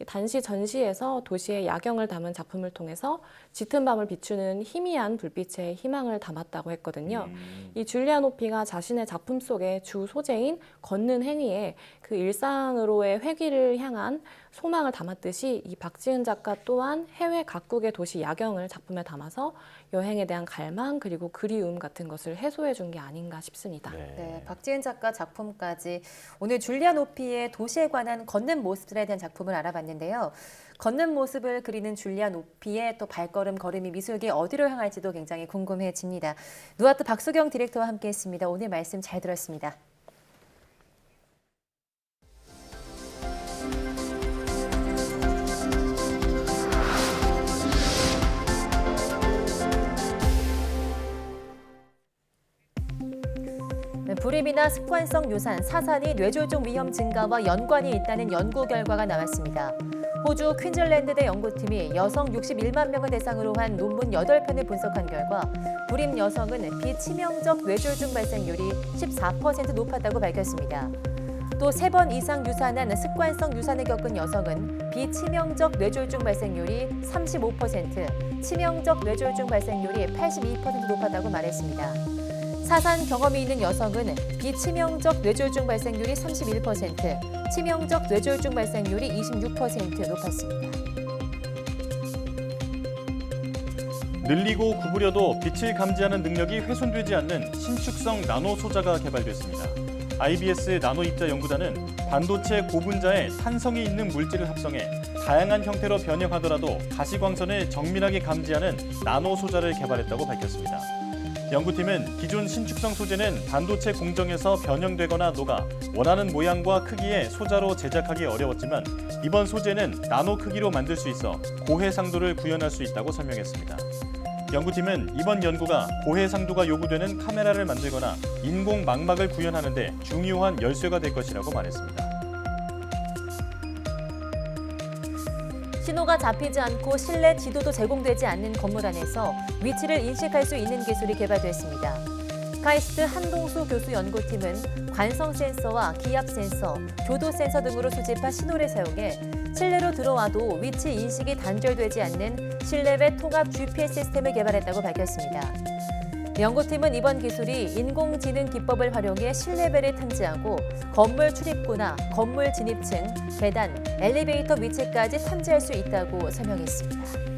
단시 전시에서 도시의 야경을 담은 작품을 통해서 짙은 밤을 비추는 희미한 불빛에 희망을 담았다고 했거든요. 이 줄리아 노피가 자신의 작품 속의 주 소재인 걷는 행위에 그 일상으로의 회귀를 향한 소망을 담았듯이 이 박지은 작가 또한 해외 각국의 도시 야경을 작품에 담아서 여행에 대한 갈망 그리고 그리움 같은 것을 해소해 준 게 아닌가 싶습니다. 네, 박지은 작가 작품까지 오늘 줄리아 노피의 도시에 관한 걷는 모습들에 대한 작품을 알아봤는데요. 걷는 모습을 그리는 줄리아 노피의 또 발걸음, 걸음이 미술계 어디로 향할지도 굉장히 궁금해집니다. 누아트 박수경 디렉터와 함께했습니다. 오늘 말씀 잘 들었습니다. 불임이나 습관성 유산, 사산이 뇌졸중 위험 증가와 연관이 있다는 연구 결과가 나왔습니다. 호주 퀸즐랜드대 연구팀이 여성 61만 명을 대상으로 한 논문 8편을 분석한 결과 불임 여성은 비치명적 뇌졸중 발생률이 14% 높았다고 밝혔습니다. 또 3번 이상 유산한 습관성 유산을 겪은 여성은 비치명적 뇌졸중 발생률이 35%, 치명적 뇌졸중 발생률이 82% 높았다고 말했습니다. 사산 경험이 있는 여성은 비치명적 뇌졸중 발생률이 31%, 치명적 뇌졸중 발생률이 26% 높았습니다. 늘리고 구부려도 빛을 감지하는 능력이 훼손되지 않는 신축성 나노 소자가 개발됐습니다. IBS 나노 입자 연구단은 반도체 고분자에 탄성이 있는 물질을 합성해 다양한 형태로 변형하더라도 가시광선을 정밀하게 감지하는 나노 소자를 개발했다고 밝혔습니다. 연구팀은 기존 신축성 소재는 반도체 공정에서 변형되거나 녹아 원하는 모양과 크기의 소자로 제작하기 어려웠지만 이번 소재는 나노 크기로 만들 수 있어 고해상도를 구현할 수 있다고 설명했습니다. 연구팀은 이번 연구가 고해상도가 요구되는 카메라를 만들거나 인공 망막을 구현하는 데 중요한 열쇠가 될 것이라고 말했습니다. 신호가 잡히지 않고 실내 지도도 제공되지 않는 건물 안에서 위치를 인식할 수 있는 기술이 개발됐습니다. 카이스트 한동수 교수 연구팀은 관성 센서와 기압 센서, 교도 센서 등으로 수집한 신호를 사용해 실내로 들어와도 위치 인식이 단절되지 않는 실내외 통합 GPS 시스템을 개발했다고 밝혔습니다. 연구팀은 이번 기술이 인공지능 기법을 활용해 실내배를 탐지하고 건물 출입구나 건물 진입층, 계단, 엘리베이터 위치까지 탐지할 수 있다고 설명했습니다.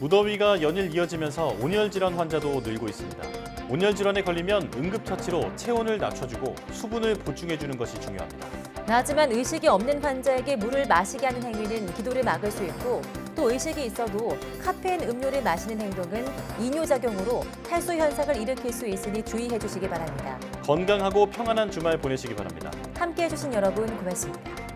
무더위가 연일 이어지면서 온열 질환 환자도 늘고 있습니다. 온열 질환에 걸리면 응급처치로 체온을 낮춰주고 수분을 보충해주는 것이 중요합니다. 하지만 의식이 없는 환자에게 물을 마시게 하는 행위는 기도를 막을 수 있고 또 의식이 있어도 카페인 음료를 마시는 행동은 이뇨작용으로 탈수 현상을 일으킬 수 있으니 주의해 주시기 바랍니다. 건강하고 평안한 주말 보내시기 바랍니다. 함께해 주신 여러분 고맙습니다.